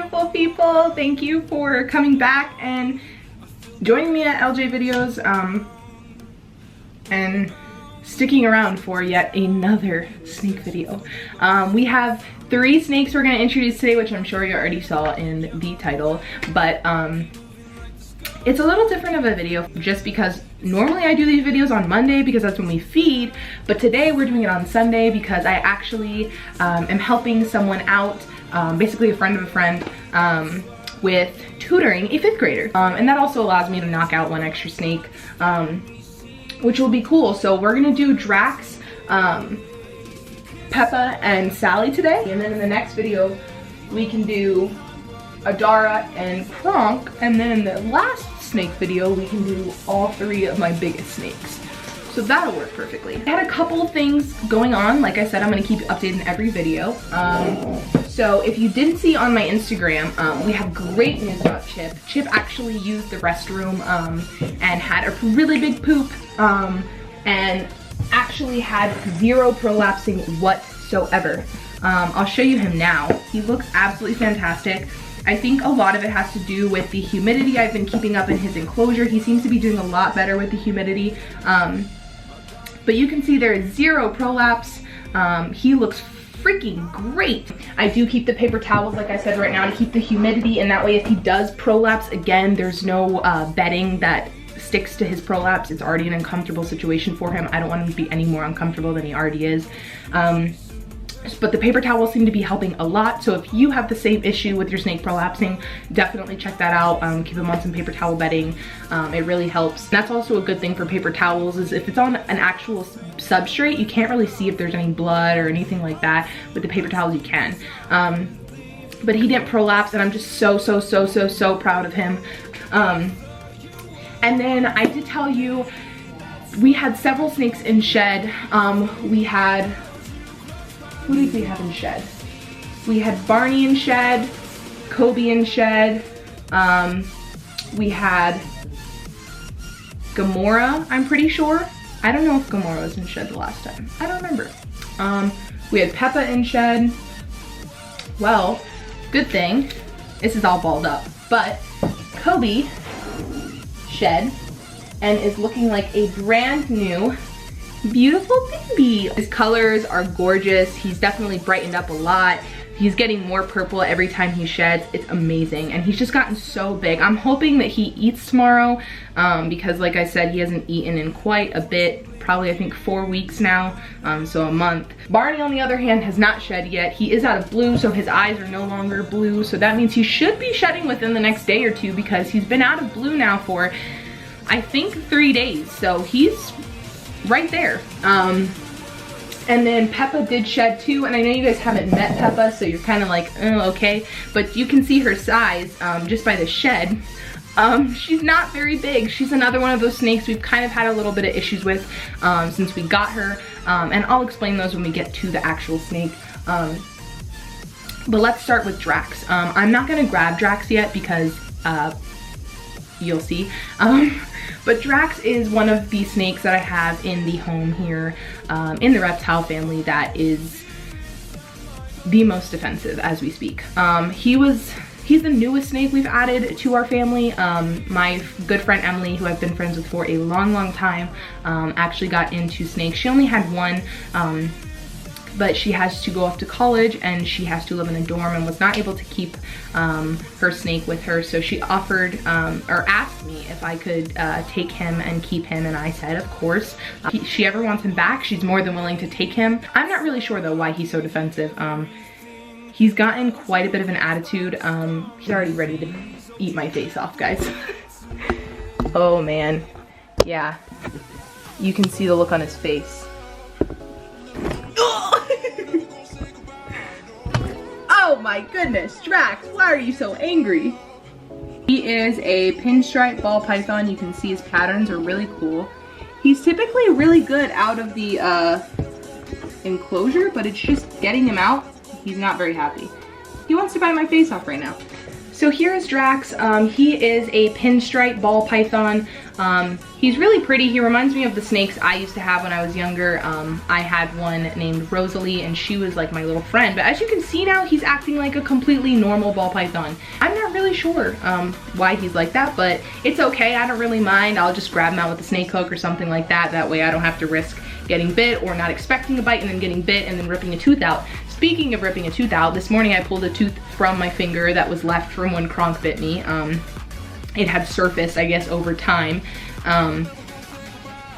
beautiful people. Thank you for coming back and joining me at LJ Videos and sticking around for yet another snake video. We have 3 snakes we're going to introduce today, which I'm sure you already saw in the title, but it's a little different of a video just because normally I do these videos on Monday because that's when we feed, but today we're doing it on Sunday because I actually am helping someone out, basically a friend of a friend, with tutoring a 5th grader. And that also allows me to knock out 1 extra snake, which will be cool. So we're gonna do Drax, Peppa, and Sally today. And then in the next video, we can do Adara and Kronk. And then in the last snake video, we can do all 3 of my biggest snakes. So that'll work perfectly. I had a couple of things going on. Like I said, I'm gonna keep you updated in every video. So if you didn't see on my Instagram, we have great news about Chip. Chip actually used the restroom and had a really big poop and actually had 0 prolapsing whatsoever. I'll show you him now. He looks absolutely fantastic. I think a lot of it has to do with the humidity I've been keeping up in his enclosure. He seems to be doing a lot better with the humidity. But you can see there is 0 prolapse. He looks freaking great. I do keep the paper towels, like I said, right now to keep the humidity, and that way if he does prolapse again, there's no bedding that sticks to his prolapse. It's already an uncomfortable situation for him. I don't want him to be any more uncomfortable than he already is. But the paper towels seem to be helping a lot. So if you have the same issue with your snake prolapsing, definitely check that out. Keep them on some paper towel bedding. It really helps. And that's also a good thing for paper towels, is if it's on an actual substrate, you can't really see if there's any blood or anything like that. With the paper towels, you can. But he didn't prolapse, and I'm just so proud of him. And then I did tell you, we had several snakes in shed. We had, who did we have in shed? We had Barney in shed, Kobe in shed, we had Gamora, I'm pretty sure. I don't know if Gamora was in shed the last time. I don't remember. We had Peppa in shed. Well, good thing, this is all balled up, but Kobe shed and is looking like a brand new beautiful baby. His colors are gorgeous. He's definitely brightened up a lot. He's getting more purple every time he sheds. It's amazing, and he's just gotten so big. I'm hoping that he eats tomorrow because like I said, he hasn't eaten in quite a bit, probably I think 4 weeks now, so a month. Barney, on the other hand, has not shed yet. He is out of blue, so his eyes are no longer blue, so that means he should be shedding within the next day or 2 because he's been out of blue now for I think 3 days, so he's right there. And then Peppa did shed too, and I know you guys haven't met Peppa, so you're kind of like, oh, okay, but you can see her size just by the shed. She's not very big. She's another one of those snakes we've kind of had a little bit of issues with since we got her, and I'll explain those when we get to the actual snake. But let's start with Drax. I'm not gonna grab Drax yet because you'll see. But Drax is one of the snakes that I have in the home here, in the reptile family, that is the most defensive as we speak. He's the newest snake we've added to our family. My good friend Emily, who I've been friends with for a long time, actually got into snakes. She only had 1, but she has to go off to college and she has to live in a dorm and was not able to keep her snake with her. So she offered, or asked me if I could take him and keep him, and I said, of course. If she ever wants him back, she's more than willing to take him. I'm not really sure though why he's so defensive. He's gotten quite a bit of an attitude. He's already ready to eat my face off, guys. Oh man, yeah. You can see the look on his face. Oh my goodness, Drax, why are you so angry? He is a pinstripe ball python. You can see his patterns are really cool. He's typically really good out of the enclosure, but it's just getting him out. He's not very happy. He wants to bite my face off right now. So here is Drax. He is a pinstripe ball python. He's really pretty. He reminds me of the snakes I used to have when I was younger. I had one named Rosalie, and she was like my little friend. But as you can see now, he's acting like a completely normal ball python. I'm not really sure why he's like that, but it's okay. I don't really mind. I'll just grab him out with a snake hook or something like that. That way I don't have to risk getting bit or not expecting a bite and then getting bit and then ripping a tooth out. Speaking of ripping a tooth out, this morning I pulled a tooth from my finger that was left from when Kronk bit me. It had surfaced, I guess, over time.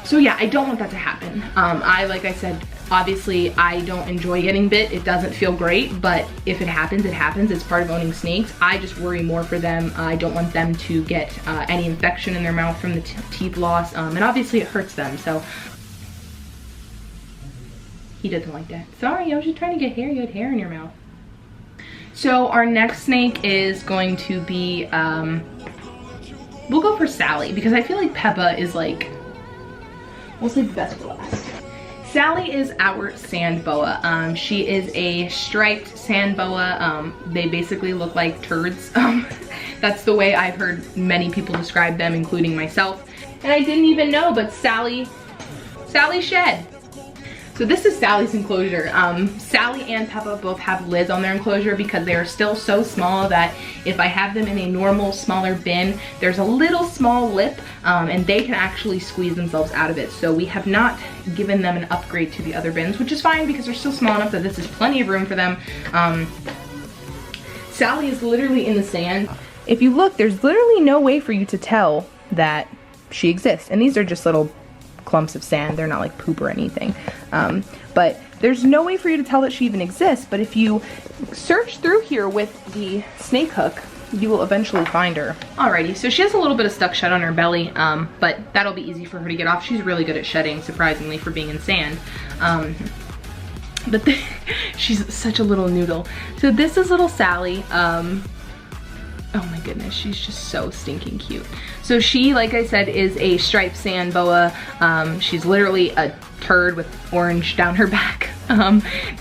So yeah, I don't want that to happen. Like I said, obviously I don't enjoy getting bit. It doesn't feel great, but if it happens, it happens. It's part of owning snakes. I just worry more for them. I don't want them to get any infection in their mouth from the teeth loss, and obviously it hurts them, so. He doesn't like that. Sorry, I was just trying to get hair. You had hair in your mouth. So our next snake is going to be, we'll go for Sally, because I feel like Peppa is like, we'll save the best for last. Sally is our sand boa. She is a striped sand boa. They basically look like turds. That's the way I've heard many people describe them, including myself. And I didn't even know, but Sally shed. So this is Sally's enclosure. Sally and Peppa both have lids on their enclosure because they are still so small that if I have them in a normal, smaller bin, there's a little small lip and they can actually squeeze themselves out of it. So we have not given them an upgrade to the other bins, which is fine because they're still small enough that this is plenty of room for them. Sally is literally in the sand. If you look, there's literally no way for you to tell that she exists. And these are just little clumps of sand. They're not like poop or anything. But there's no way for you to tell that she even exists. But if you search through here with the snake hook, you will eventually find her. Alrighty, so she has a little bit of stuck shut on her belly, but that'll be easy for her to get off. She's really good at shedding, surprisingly, for being in sand. But she's such a little noodle. So this is little Sally. Oh my goodness, she's just so stinking cute. So she, like I said, is a striped sand boa. She's literally a turd with orange down her back.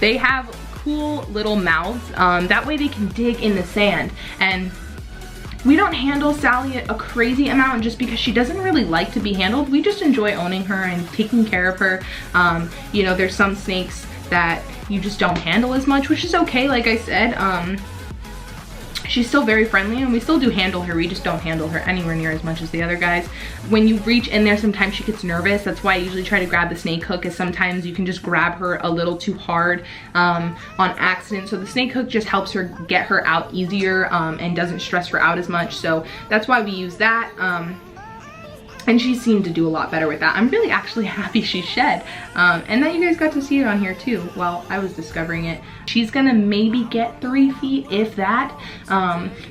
They have cool little mouths. That way they can dig in the sand. And we don't handle Sally a crazy amount just because she doesn't really like to be handled. We just enjoy owning her and taking care of her. You know, there's some snakes that you just don't handle as much, which is okay, like I said. She's still very friendly and we still do handle her. We just don't handle her anywhere near as much as the other guys. When you reach in there, sometimes she gets nervous. That's why I usually try to grab the snake hook, is sometimes you can just grab her a little too hard on accident. So the snake hook just helps her get her out easier and doesn't stress her out as much. So that's why we use that. And she seemed to do a lot better with that. I'm really actually happy she shed. And that you guys got to see it on here too while I was discovering it. She's gonna maybe get 3 feet, if that.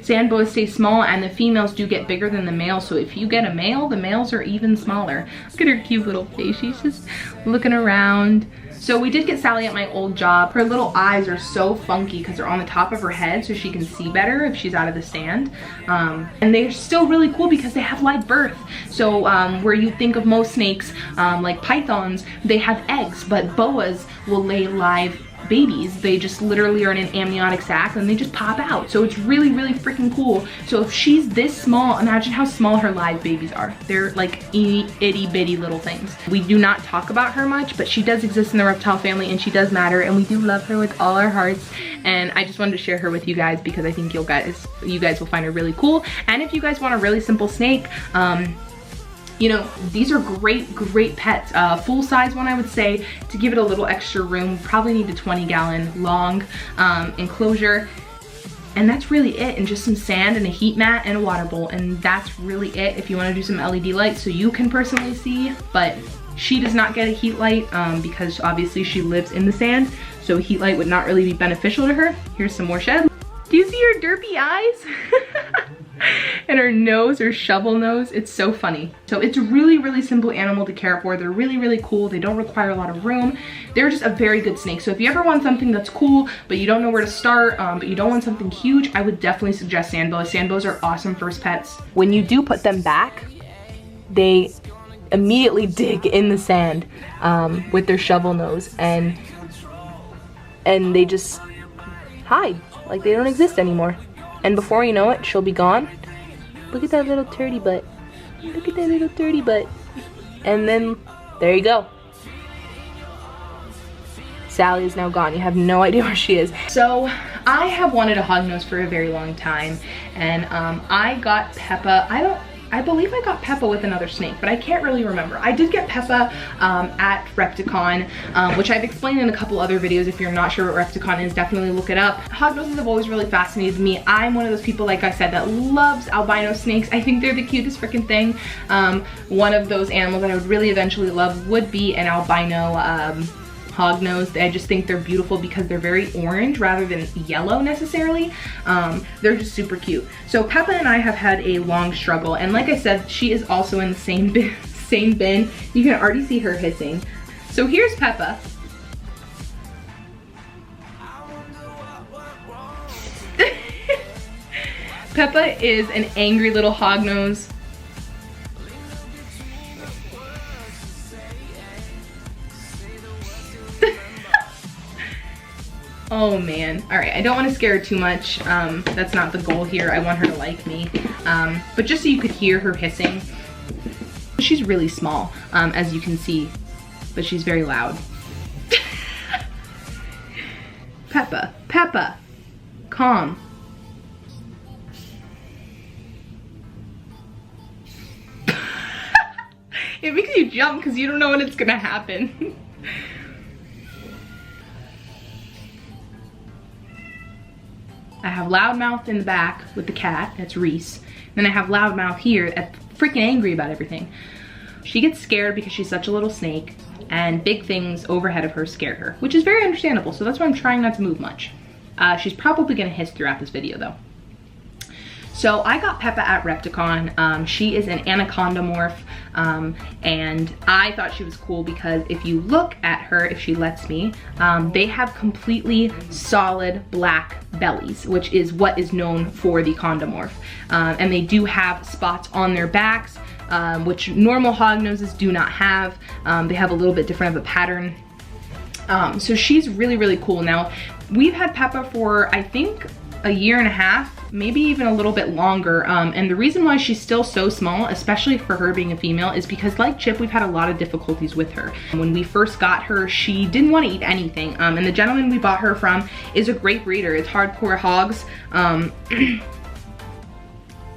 Sand boas stay small and the females do get bigger than the males. So if you get a male, the males are even smaller. Look at her cute little face. She's just looking around. So we did get Sally at my old job. Her little eyes are so funky because they're on the top of her head so she can see better if she's out of the stand. And they're still really cool because they have live birth. So where you think of most snakes, like pythons, they have eggs, but boas will lay live babies. They just literally are in an amniotic sac and they just pop out. So it's really, really freaking cool. So if she's this small, imagine how small her live babies are. They're like itty bitty little things. We do not talk about her much, but she does exist in the reptile family and she does matter and we do love her with all our hearts. And I just wanted to share her with you guys because I think you guys will find her really cool. And if you guys want a really simple snake, you know, these are great pets. Full size one, I would say, to give it a little extra room, probably need a 20-gallon long enclosure. And that's really it, and just some sand and a heat mat and a water bowl, and that's really it if you wanna do some LED lights so you can personally see, but she does not get a heat light because obviously she lives in the sand, so a heat light would not really be beneficial to her. Here's some more shed. Do you see her derpy eyes? And her nose, her shovel nose, it's so funny. So it's a really, really simple animal to care for. They're really, really cool. They don't require a lot of room. They're just a very good snake. So if you ever want something that's cool, but you don't know where to start, but you don't want something huge, I would definitely suggest sand boas. Sand boas are awesome first pets. When you do put them back, they immediately dig in the sand with their shovel nose and they just hide, like they don't exist anymore. And before you know it, she'll be gone. Look at that little turdy butt. Look at that little turdy butt. And then, there you go. Sally is now gone. You have no idea where she is. So I have wanted a hognose for a very long time, and I got Peppa. I believe I got Peppa with another snake, but I can't really remember. I did get Peppa at Repticon, which I've explained in a couple other videos. If you're not sure what Repticon is, definitely look it up. Hognoses have always really fascinated me. I'm one of those people, like I said, that loves albino snakes. I think they're the cutest freaking thing. One of those animals that I would really eventually love would be an albino hognose. I just think they're beautiful because they're very orange rather than yellow necessarily. They're just super cute. So Peppa and I have had a long struggle, and like I said, she is also in the same bin. You can already see her hissing. So here's Peppa. Peppa is an angry little hognose. Oh man. Alright, I don't want to scare her too much. That's not the goal here. I want her to like me. But just so you could hear her hissing. She's really small, as you can see, but she's very loud. Peppa, Peppa, calm. It makes you jump because you don't know when it's gonna happen. I have Loudmouth in the back with the cat, that's Reese. Then I have Loudmouth here, freaking angry about everything. She gets scared because she's such a little snake, and big things overhead of her scare her, which is very understandable, so that's why I'm trying not to move much. She's probably gonna hiss throughout this video though. So I got Peppa at Repticon. She is an anaconda morph, and I thought she was cool because if you look at her, if she lets me, they have completely solid black bellies, which is what is known for the condomorph. And they do have spots on their backs, which normal hognoses do not have. They have a little bit different of a pattern. So she's really, really cool. Now, we've had Peppa for, I think, a year and a half, maybe even a little bit longer. And the reason why she's still so small, especially for her being a female, is because like Chip, we've had a lot of difficulties with her. When we first got her, she didn't want to eat anything. And the gentleman we bought her from is a great breeder. It's Hardcore Hogs.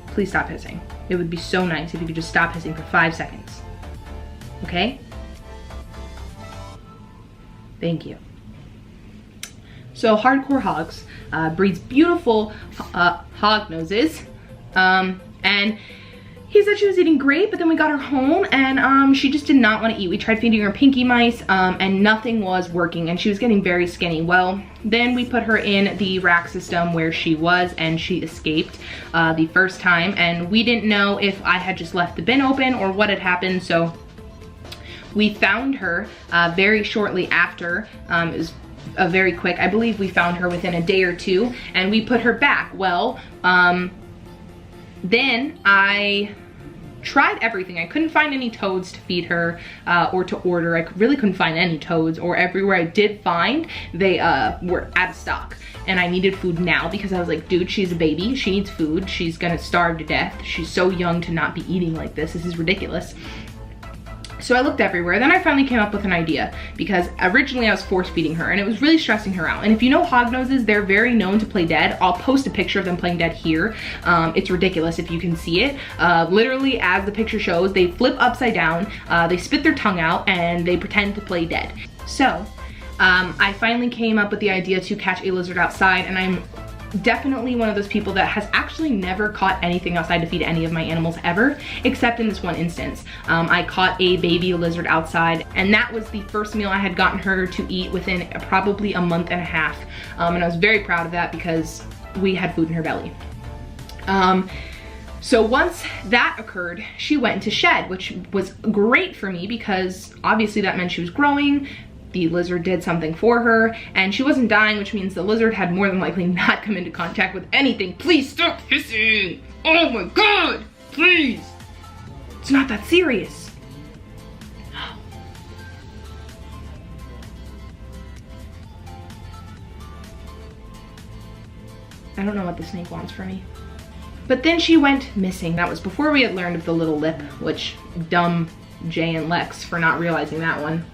Please stop hissing. It would be so nice if you could just stop hissing for 5 seconds. Okay? Thank you. So Hardcore Hogs breeds beautiful hog noses, and he said she was eating great, but then we got her home and she just did not want to eat. We tried feeding her pinky mice and nothing was working, and she was getting very skinny. Well, then we put her in the rack system where she was, and she escaped the first time, and we didn't know if I had just left the bin open or what had happened. So we found her very shortly after. It was very quick. I believe we found her within a day or two, and we put her back. Well, then I tried everything. I couldn't find any toads to feed her or to order. I really couldn't find any toads, or everywhere I did find, they were out of stock. And I needed food now because I was like, dude, she's a baby. She needs food. She's gonna starve to death. She's so young to not be eating like this. This is ridiculous. So I looked everywhere. Then I finally came up with an idea, because originally I was force feeding her and it was really stressing her out. And if you know hognoses, they're very known to play dead. I'll post a picture of them playing dead here. It's ridiculous if you can see it. Literally, as the picture shows, they flip upside down, they spit their tongue out, and they pretend to play dead. So I finally came up with the idea to catch a lizard outside, and I'm definitely one of those people that has actually never caught anything outside to feed any of my animals ever, except in this one instance. I caught a baby lizard outside, and that was the first meal I had gotten her to eat within probably a month and a half. And I was very proud of that because we had food in her belly. So once that occurred, she went into shed, which was great for me because obviously that meant she was growing. The lizard did something for her, and she wasn't dying, which means the lizard had more than likely not come into contact with anything. Please stop hissing! Oh my god! Please! It's not that serious. I I don't know what the snake wants from me. But then she went missing. That was before we had learned of the little lip, which dumb Jay and Lex for not realizing that one.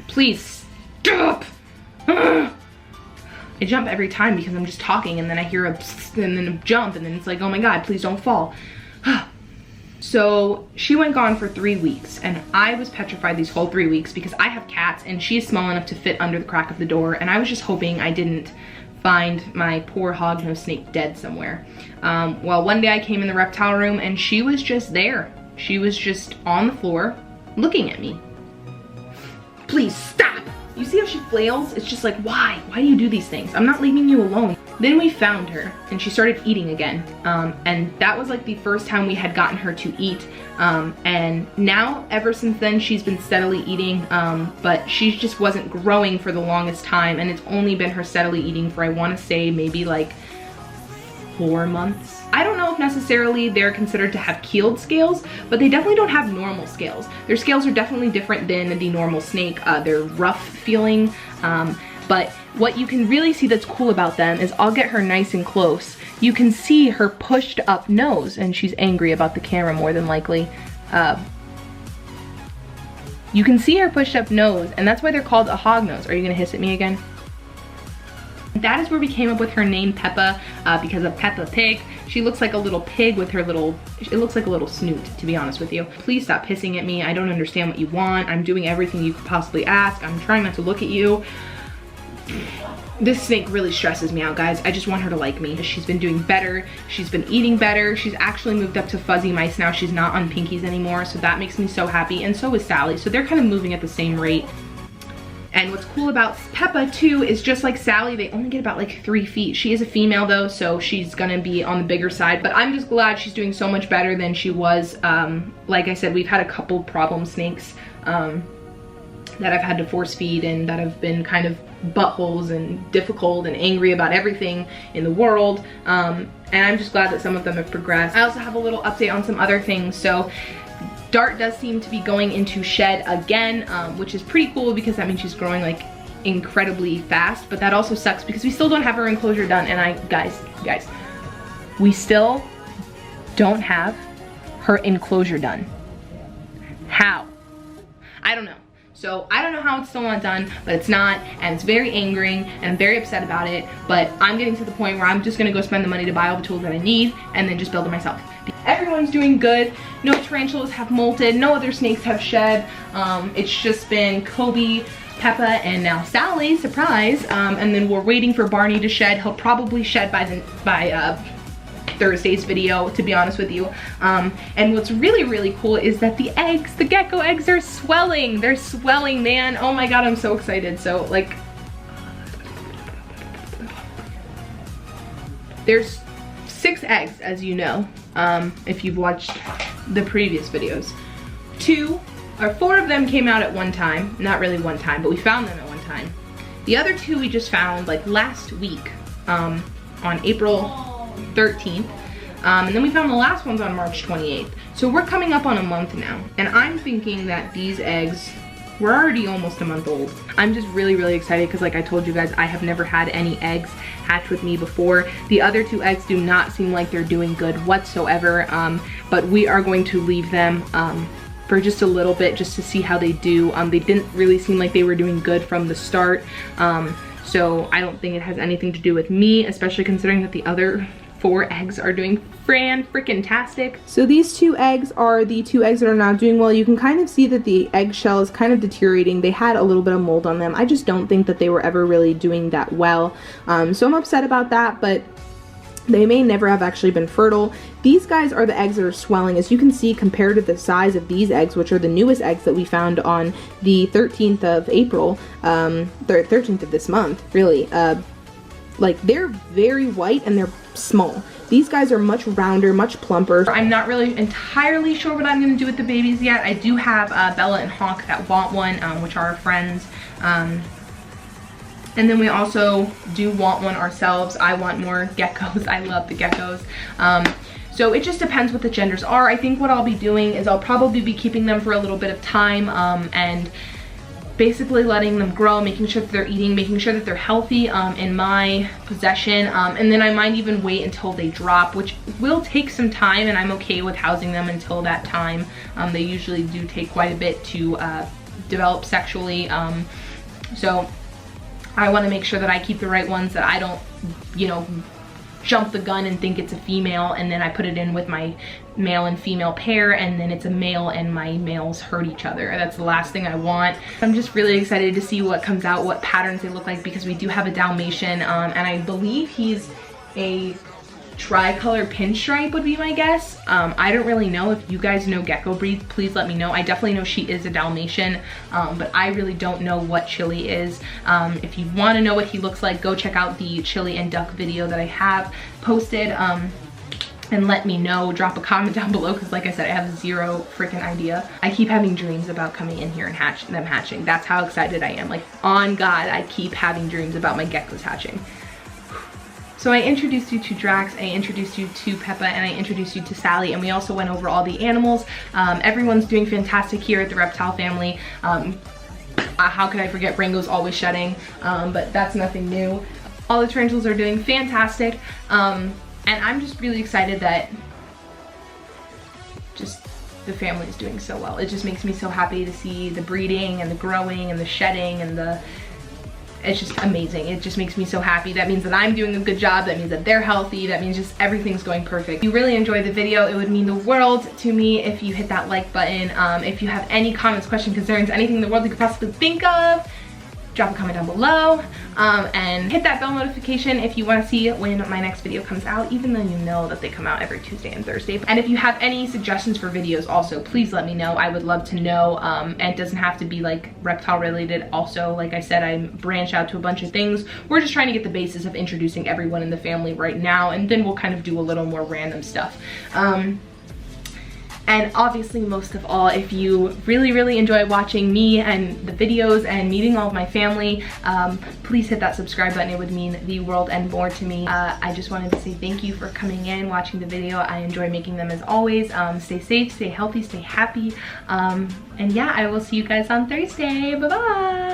Please stop! I jump every time because I'm just talking and then I hear a psst and then a jump and then it's like, oh my God, please don't fall. So she went gone for 3 weeks and I was petrified these whole 3 weeks because I have cats and she's small enough to fit under the crack of the door, and I was just hoping I didn't find my poor hognose snake dead somewhere. Well, one day I came in the reptile room and she was just there. She was just on the floor looking at me. Please stop! You see how she flails? It's just like, why? Why do you do these things? I'm not leaving you alone. Then we found her and she started eating again. And that was like the first time we had gotten her to eat. And now, ever since then, she's been steadily eating, but she just wasn't growing for the longest time. And it's only been her steadily eating for, I wanna say, maybe like 4 months. I don't know if necessarily they're considered to have keeled scales, but they definitely don't have normal scales. Their scales are definitely different than the normal snake. They're rough feeling, but what you can really see that's cool about them is, I'll get her nice and close. You can see her pushed up nose, and she's angry about the camera more than likely. You can see her pushed up nose, and that's why they're called a hognose. Are you gonna hiss at me again? That is where we came up with her name, Peppa, because of Peppa Pig. She looks like a little pig with her little, it looks like a little snoot, to be honest with you. Please stop pissing at me. I don't understand what you want. I'm doing everything you could possibly ask. I'm trying not to look at you. This snake really stresses me out, guys. I just want her to like me. She's been doing better. She's been eating better. She's actually moved up to fuzzy mice now. She's not on pinkies anymore, so that makes me so happy. And so is Sally. So they're kind of moving at the same rate. And what's cool about Peppa too is, just like Sally, they only get about like 3 feet. She is a female though, so she's gonna be on the bigger side, but I'm just glad she's doing so much better than she was. Like I said, we've had a couple problem snakes that I've had to force feed and that have been kind of buttholes and difficult and angry about everything in the world. And I'm just glad that some of them have progressed. I also have a little update on some other things. So Dart does seem to be going into shed again, which is pretty cool because that means she's growing like incredibly fast, but that also sucks because we still don't have her enclosure done. And guys, we still don't have her enclosure done. How? I don't know. So I don't know how it's still not done, but it's not, and it's very angering, and I'm very upset about it, but I'm getting to the point where I'm just gonna go spend the money to buy all the tools that I need and then just build it myself. Everyone's doing good. No tarantulas have molted, no other snakes have shed. It's just been Kobe, Peppa, and now Sally, surprise. And then we're waiting for Barney to shed. He'll probably shed by Thursday's video, to be honest with you. And what's really cool is that the eggs, the gecko eggs, are swelling. They're swelling, man. Oh my God, I'm so excited. So like, there's 6 eggs, as you know, if you've watched the previous videos. 4 of them came out at one time. Not really one time, but we found them at one time. The other 2 we just found like last week, on April 13th. And then we found the last ones on March 28th. So we're coming up on a month now. And I'm thinking that these eggs, we're already almost a month old. I'm just really excited because, like I told you guys, I have never had any eggs hatch with me before. The other 2 eggs do not seem like they're doing good whatsoever. But we are going to leave them for just a little bit just to see how they do. They didn't really seem like they were doing good from the start. So I don't think it has anything to do with me, especially considering that the other 4 eggs are doing fran-frickin-tastic. So these 2 eggs are the 2 eggs that are not doing well. You can kind of see that the eggshell is kind of deteriorating. They had a little bit of mold on them. I just don't think that they were ever really doing that well. So I'm upset about that, but they may never have actually been fertile. These guys are the eggs that are swelling. As you can see, compared to the size of these eggs, which are the newest eggs that we found on the 13th of April, 13th of this month, really, like they're very white and they're small. These guys are much rounder, much plumper. I'm not really entirely sure what I'm gonna do with the babies yet. I do have Bella and Hawk that want one, which are our friends. And then we also do want one ourselves. I want more geckos. I love the geckos. So it just depends what the genders are. I think what I'll be doing is I'll probably be keeping them for a little bit of time and basically letting them grow, making sure that they're eating, making sure that they're healthy in my possession, and then I might even wait until they drop, which will take some time, and I'm okay with housing them until that time. They usually do take quite a bit to develop sexually, so I want to make sure that I keep the right ones, that I don't, you know, jump the gun and think it's a female and then I put it in with my male and female pair and then it's a male and my males hurt each other. That's the last thing I want. I'm just really excited to see what comes out, what patterns they look like, because we do have a Dalmatian, and I believe he's a tricolor pinstripe would be my guess. I don't really know. If you guys know gecko breeds, please let me know. I definitely know she is a Dalmatian, but I really don't know what Chili is. If you want to know what he looks like, go check out the Chili and Duck video that I have posted, and let me know. Drop a comment down below, because like I said, I have zero freaking idea. I keep having dreams about coming in here and them hatching. That's how excited I am. Like, on God, I keep having dreams about my geckos hatching. So I introduced you to Drax, I introduced you to Peppa, and I introduced you to Sally, and we also went over all the animals. Everyone's doing fantastic here at the reptile family. How could I forget Rango's always shedding, but that's nothing new. All the tarantulas are doing fantastic, and I'm just really excited that just the family is doing so well. It just makes me so happy to see the breeding and the growing and the shedding and it's just amazing. It just makes me so happy. That means that I'm doing a good job. That means that they're healthy. That means just everything's going perfect. If you really enjoyed the video, it would mean the world to me if you hit that like button. If you have any comments, questions, concerns, anything in the world you could possibly think of, drop a comment down below, and hit that bell notification if you want to see when my next video comes out, even though you know that they come out every Tuesday and Thursday. And if you have any suggestions for videos also, please let me know. I would love to know, and it doesn't have to be like reptile related. Also, like I said, I branch out to a bunch of things. We're just trying to get the basis of introducing everyone in the family right now, and then we'll kind of do a little more random stuff. And obviously, most of all, if you really enjoy watching me and the videos and meeting all of my family, please hit that subscribe button. It would mean the world and more to me. I just wanted to say thank you for coming in, watching the video. I enjoy making them as always. Stay safe, stay healthy, stay happy. And yeah, I will see you guys on Thursday. Bye-bye.